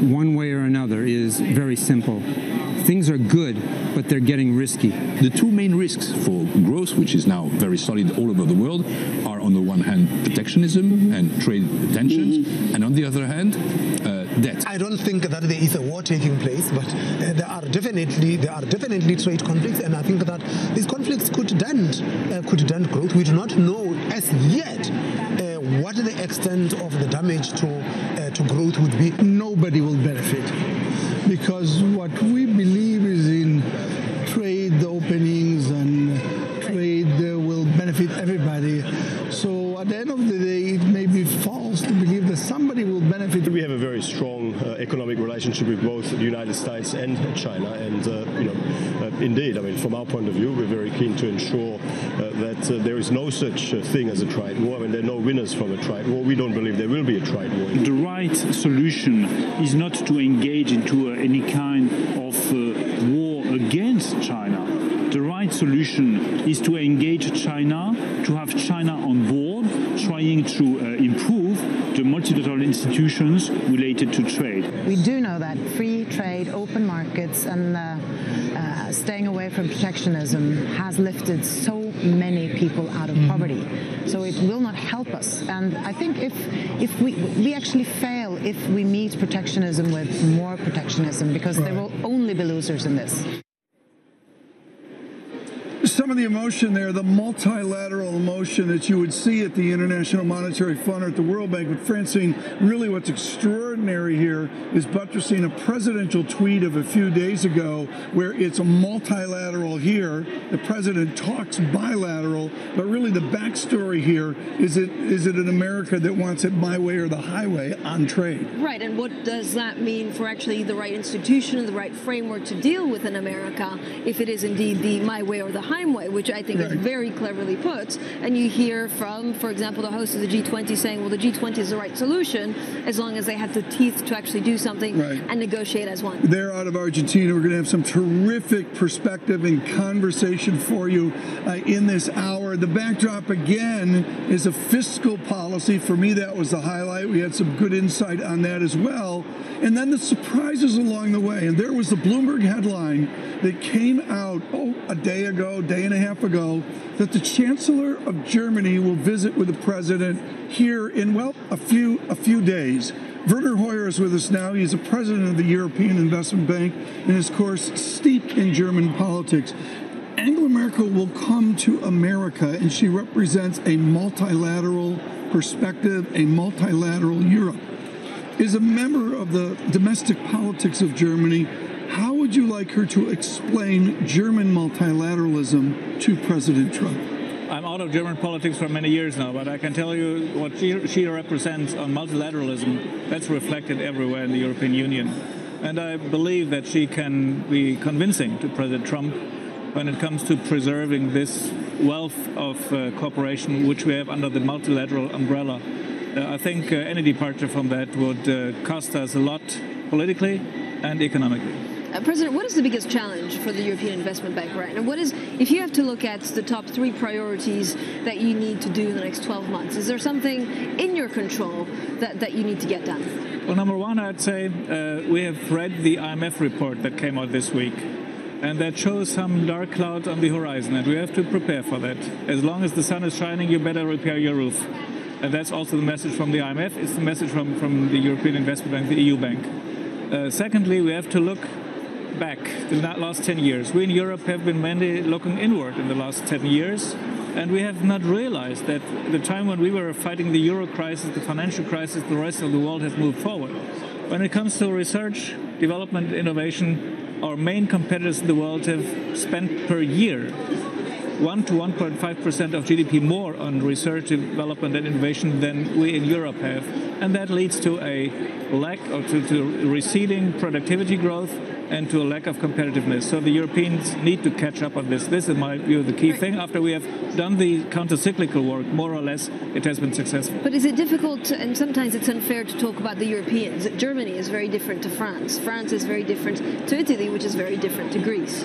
one way or another is very simple. Things are good, but they're getting risky. The two main risks for growth, which is now very solid all over the world, are on the one hand protectionism and trade tensions, and on the other hand, debt. I don't think that there is a war taking place, but there are definitely trade conflicts, and I think that these conflicts could dent growth. We do not know as yet what the extent of the damage to growth would be. Nobody will benefit, because what we believe is in trade openings, and trade will benefit everybody. So at the end of the day, it may be false to believe that somebody will benefit. We have a very strong economic relationship with both the United States and China, and indeed, I mean, from our point of view, we're very keen to ensure that there is no such thing as a trade war. I mean, there are no winners from a trade war. We don't believe there will be a trade war. The right solution is not to engage into any kind of war against China. The right solution is to engage China, to have China on board, trying to improve the multilateral institutions related to trade. We do know that free trade, open markets, and staying away from protectionism has lifted so many people out of poverty. So it will not help us. And I think if we actually fail if we meet protectionism with more protectionism, because there will only be losers in this. Some of the emotion there, the multilateral emotion that you would see at the International Monetary Fund or at the World Bank. But Francine, really what's extraordinary here is buttressing a presidential tweet of a few days ago where it's a multilateral here. The president talks bilateral, but really the backstory here is it an America that wants it my way or the highway on trade? Right, and what does that mean for actually the right institution, the right framework to deal with in America if it is indeed the my way or the highway, which I think is very cleverly put. And you hear from, for example, the host of the G20 saying, well, the G20 is the right solution as long as they have the teeth to actually do something and negotiate as one. They're out of Argentina. We're going to have some terrific perspective and conversation for you in this hour. The backdrop, again, is a fiscal policy. For me, that was the highlight. We had some good insight on that as well. And then the surprises along the way. And there was the Bloomberg headline that came out, a day and a half ago, that the Chancellor of Germany will visit with the President here in, a few days. Werner Hoyer is with us now. He's the President of the European Investment Bank and is, of course, steeped in German politics. Angela Merkel will come to America, and she represents a multilateral perspective, a multilateral Europe. Is a member of the domestic politics of Germany. How would you like her to explain German multilateralism to President Trump? I'm out of German politics for many years now, but I can tell you what she represents on multilateralism. That's reflected everywhere in the European Union. And I believe that she can be convincing to President Trump when it comes to preserving this wealth of cooperation which we have under the multilateral umbrella. I think any departure from that would cost us a lot politically and economically. President, what is the biggest challenge for the European Investment Bank right now? What is, if you have to look at the top 3 priorities that you need to do in the next 12 months, is there something in your control that you need to get done? Well, number one, I'd say we have read the IMF report that came out this week, and that shows some dark clouds on the horizon, and we have to prepare for that. As long as the sun is shining, you better repair your roof. And that's also the message from the IMF. It's the message from the European Investment Bank, the EU Bank. Secondly, we have to look back the last 10 years. We in Europe have been mainly looking inward in the last 10 years, and we have not realized that the time when we were fighting the euro crisis, the financial crisis, the rest of the world has moved forward. When it comes to research, development, innovation, our main competitors in the world have spent per year 1 to 1.5% of GDP more on research, development and innovation than we in Europe have. And that leads to a lack of to receding productivity growth and to a lack of competitiveness. So the Europeans need to catch up on this. This is, in my view, the key thing. After we have done the counter-cyclical work, more or less, it has been successful. But is it difficult, and sometimes it's unfair to talk about the Europeans? Germany is very different to France. France is very different to Italy, which is very different to Greece.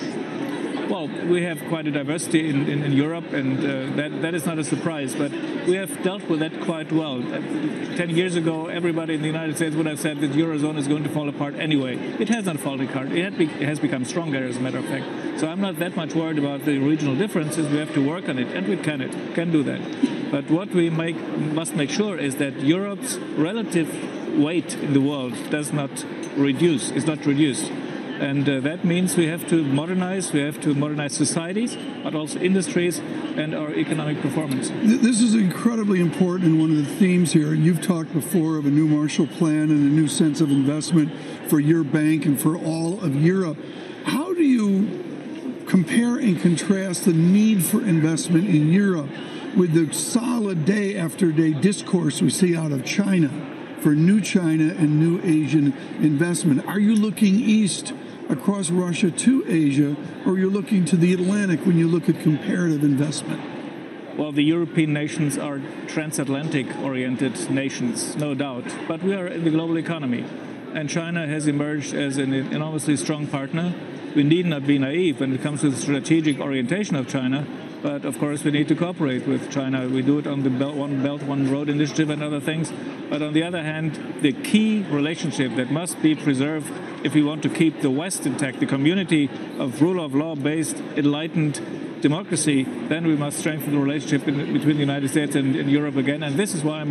Well, Well, we have quite a diversity in Europe, and that is not a surprise. But we have dealt with that quite well. 10 years ago, everybody in the United States would have said that the Eurozone is going to fall apart anyway. It has not fallen apart. It has become stronger, as a matter of fact. So I'm not that much worried about the regional differences. We have to work on it, and we can do that. But what we must make sure is that Europe's relative weight in the world is not reduced. And that means we have to modernize societies, but also industries and our economic performance. This is incredibly important, and one of the themes here, you've talked before of a new Marshall Plan and a new sense of investment for your bank and for all of Europe. How do you compare and contrast the need for investment in Europe with the solid day after day discourse we see out of China for new China and new Asian investment? Are you looking east across Russia to Asia, or you're looking to the Atlantic when you look at comparative investment? Well, the European nations are transatlantic-oriented nations, no doubt, but we are in the global economy, and China has emerged as an enormously strong partner. We need not be naive when it comes to the strategic orientation of China, but of course we need to cooperate with China. We do it on the One Belt, One Road initiative and other things, but on the other hand, the key relationship that must be preserved if we want to keep the West intact, the community of rule of law-based, enlightened democracy, then we must strengthen the relationship between the United States and Europe again. And this is why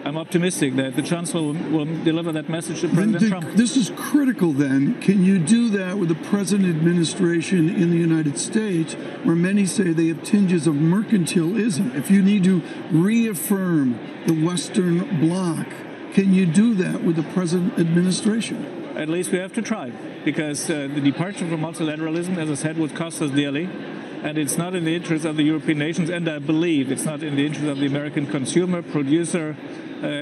I'm optimistic that the Chancellor will deliver that message to President Trump. This is critical then. Can you do that with the present administration in the United States, where many say they have tinges of mercantilism? If you need to reaffirm the Western bloc, can you do that with the present administration? At least we have to try, because the departure from multilateralism, as I said, would cost us dearly. And it's not in the interest of the European nations, and I believe it's not in the interest of the American consumer, producer,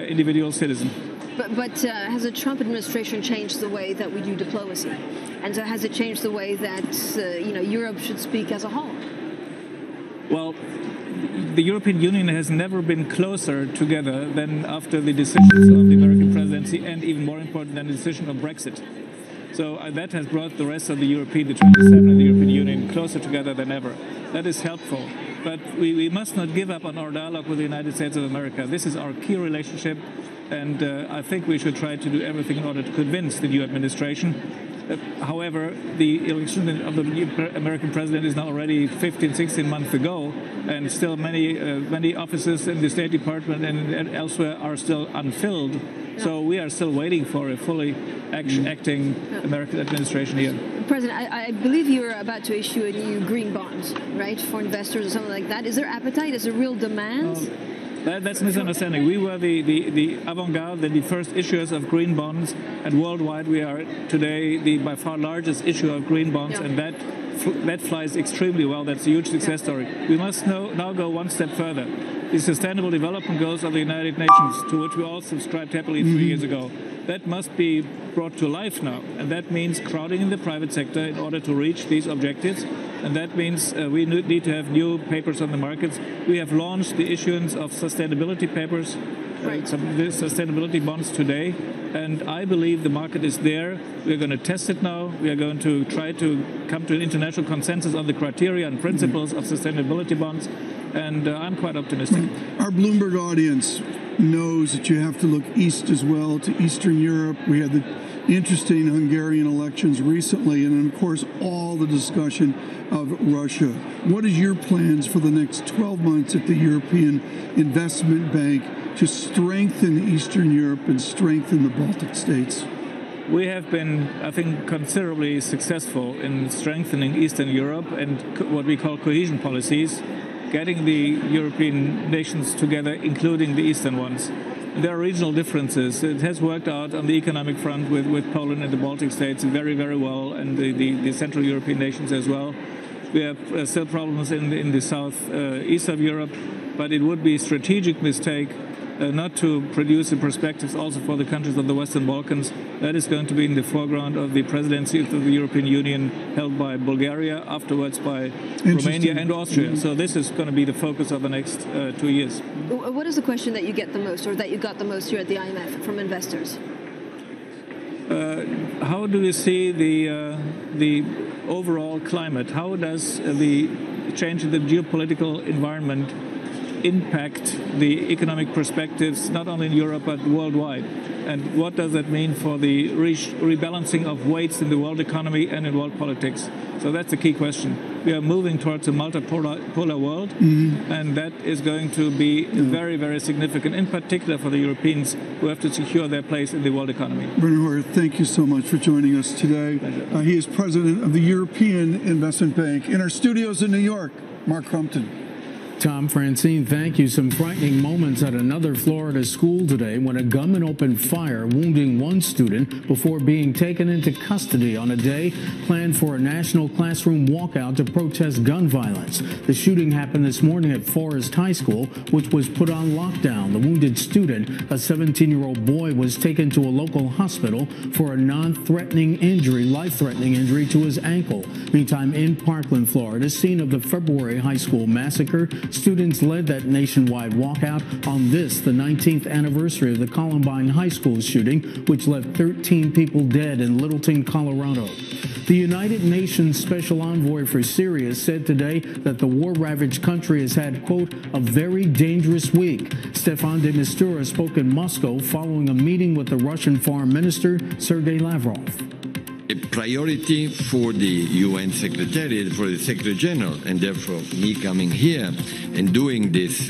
individual citizen. But has the Trump administration changed the way that we do diplomacy? And so has it changed the way that Europe should speak as a whole? Well, the European Union has never been closer together than after the decisions of the American presidency, and even more important than the decision of Brexit. So that has brought the rest of the 27 of the European Union, closer together than ever. That is helpful. But we must not give up on our dialogue with the United States of America. This is our key relationship, and I think we should try to do everything in order to convince the new administration. However, the election of the new American president is now already 15, 16 months ago, and still many offices in the State Department and elsewhere are still unfilled. So we are still waiting for a fully acting American administration here. President, I believe you're about to issue a new green bond, right, for investors or something like that. Is there appetite? Is there real demand? That's a misunderstanding. We were the avant-garde, the first issuers of green bonds, and worldwide we are today the by far largest issuer of green bonds, and that flies extremely well. That's a huge success story. We must now go one step further. The Sustainable Development Goals of the United Nations, to which we all subscribed happily 3 years ago, that must be brought to life now, and that means crowding in the private sector in order to reach these objectives, and that means we need to have new papers on the markets. We have launched the issuance of sustainability papers, some sustainability bonds today, and I believe the market is there. We're going to test it now. We are going to try to come to an international consensus on the criteria and principles of sustainability bonds, and I'm quite optimistic. Our Bloomberg audience knows that you have to look east as well, to Eastern Europe. We had the interesting Hungarian elections recently, and then, of course, all the discussion of Russia. What is your plans for the next 12 months at the European Investment Bank to strengthen Eastern Europe and strengthen the Baltic states? We have been, I think, considerably successful in strengthening Eastern Europe and what we call cohesion policies, getting the European nations together, including the Eastern ones. There are regional differences. It has worked out on the economic front with Poland and the Baltic states very, very well, and the Central European nations as well. We have still problems in the southeast of Europe, but it would be a strategic mistake not to produce the perspectives also for the countries of the Western Balkans. That is going to be in the foreground of the presidency of the European Union held by Bulgaria, afterwards by Romania and Austria. So this is going to be the focus of the next 2 years. What is the question that you get the most, or that you got the most here at the IMF from investors? How do you see the overall climate. How does the change in the geopolitical environment impact the economic perspectives, not only in Europe but worldwide? And what does that mean for the rebalancing of weights in the world economy and in world politics? So that's the key question. We are moving towards a multipolar world, and that is going to be very, very significant, in particular for the Europeans who have to secure their place in the world economy. Bernhard, thank you so much for joining us today. He is president of the European Investment Bank. In our studios in New York, Mark Crumpton. Tom, Francine, thank you. Some frightening moments at another Florida school today when a gunman opened fire, wounding one student before being taken into custody on a day planned for a national classroom walkout to protest gun violence. The shooting happened this morning at Forest High School, which was put on lockdown. The wounded student, a 17-year-old boy, was taken to a local hospital for a non-threatening injury, life-threatening injury to his ankle. Meantime, in Parkland, Florida, scene of the February high school massacre, students led that nationwide walkout on this, the 19th anniversary of the Columbine High School shooting, which left 13 people dead in Littleton, Colorado. The United Nations Special Envoy for Syria said today that the war-ravaged country has had, quote, a very dangerous week. Stefan de Mistura spoke in Moscow following a meeting with the Russian Foreign Minister, Sergei Lavrov. A priority for the UN Secretariat, for the Secretary General, and therefore me coming here and doing this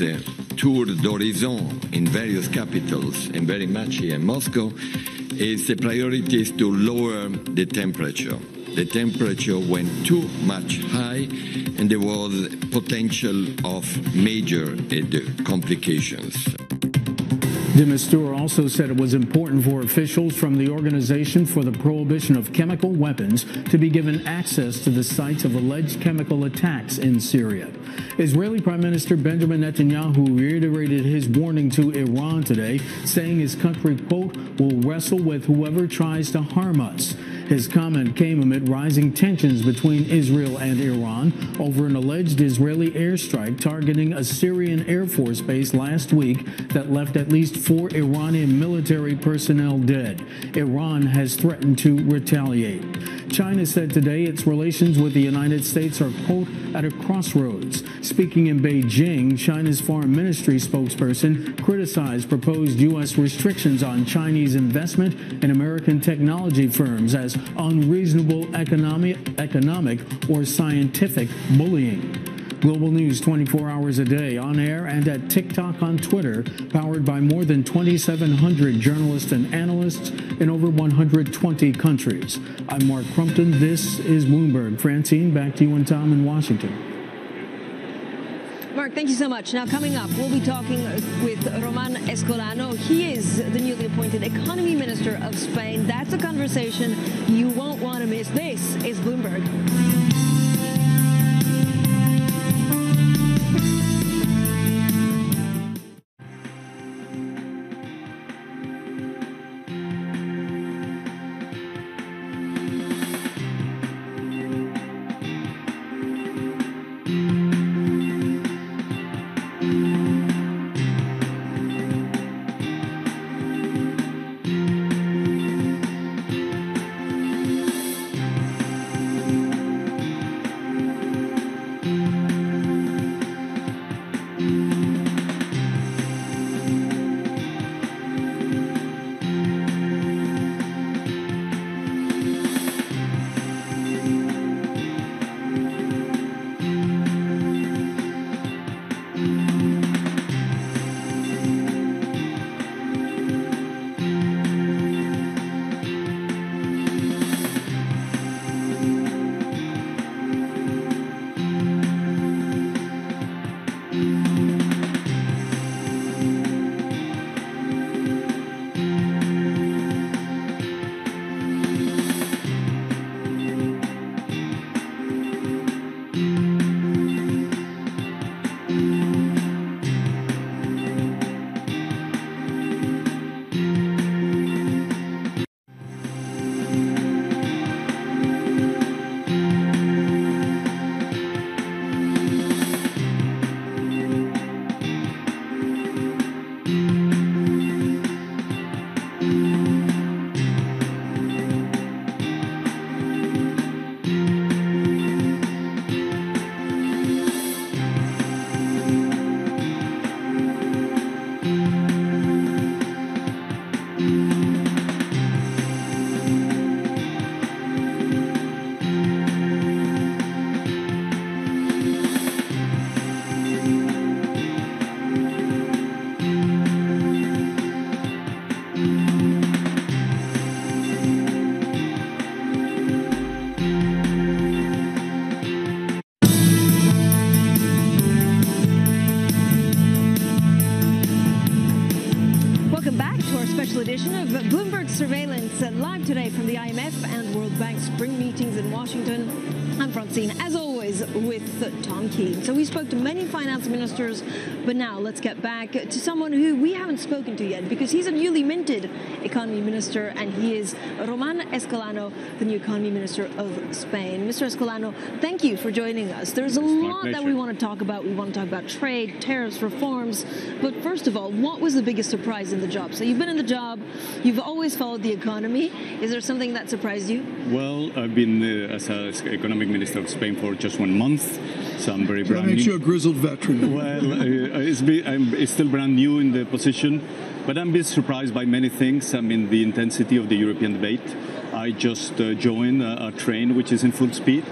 tour d'horizon in various capitals, and very much here in Moscow, is the priority is to lower the temperature. The temperature went too much high, and there was potential of major complications. De Mistura also said it was important for officials from the Organization for the Prohibition of Chemical Weapons to be given access to the sites of alleged chemical attacks in Syria. Israeli Prime Minister Benjamin Netanyahu reiterated his warning to Iran today, saying his country, quote, will wrestle with whoever tries to harm us. His comment came amid rising tensions between Israel and Iran over an alleged Israeli airstrike targeting a Syrian Air Force base last week that left at least 4 Iranian military personnel dead. Iran has threatened to retaliate. China said today its relations with the United States are, quote, at a crossroads. Speaking in Beijing, China's foreign ministry spokesperson criticized proposed U.S. restrictions on Chinese investment in American technology firms as unreasonable economic or scientific bullying. Global News 24 hours a day, on air and at TikTok, on Twitter, powered by more than 2,700 journalists and analysts in over 120 countries. I'm Mark Crumpton. This is Bloomberg. Francine, back to you and Tom in Washington. Mark, thank you so much. Now, coming up, we'll be talking with Roman Escolano. He is the newly appointed economy minister of Spain. That's a conversation you won't want to miss. This is Bloomberg. Live today from the IMF and World Bank spring meetings in Washington. I'm Francine, as always, with Tom Keene. So we spoke to many finance ministers, but now let's get back to someone who we haven't spoken to yet, because he's a newly minted economy minister, and he is Roman Escolano, the new economy minister of Spain. Mr. Escolano, thank you for joining us. There's a lot that we want to talk about. We want to talk about trade, tariffs, reforms. But first of all, what was the biggest surprise in the job? So you've been in the job, you've always followed the economy. Is there something that surprised you? Well, I've been as economic minister of Spain for just 1 month, so I'm very brand new. That makes you a grizzled veteran. Well, I'm still brand new in the position, but I'm a bit surprised by many things. I mean, the intensity of the European debate. I just joined a train which is in full speed.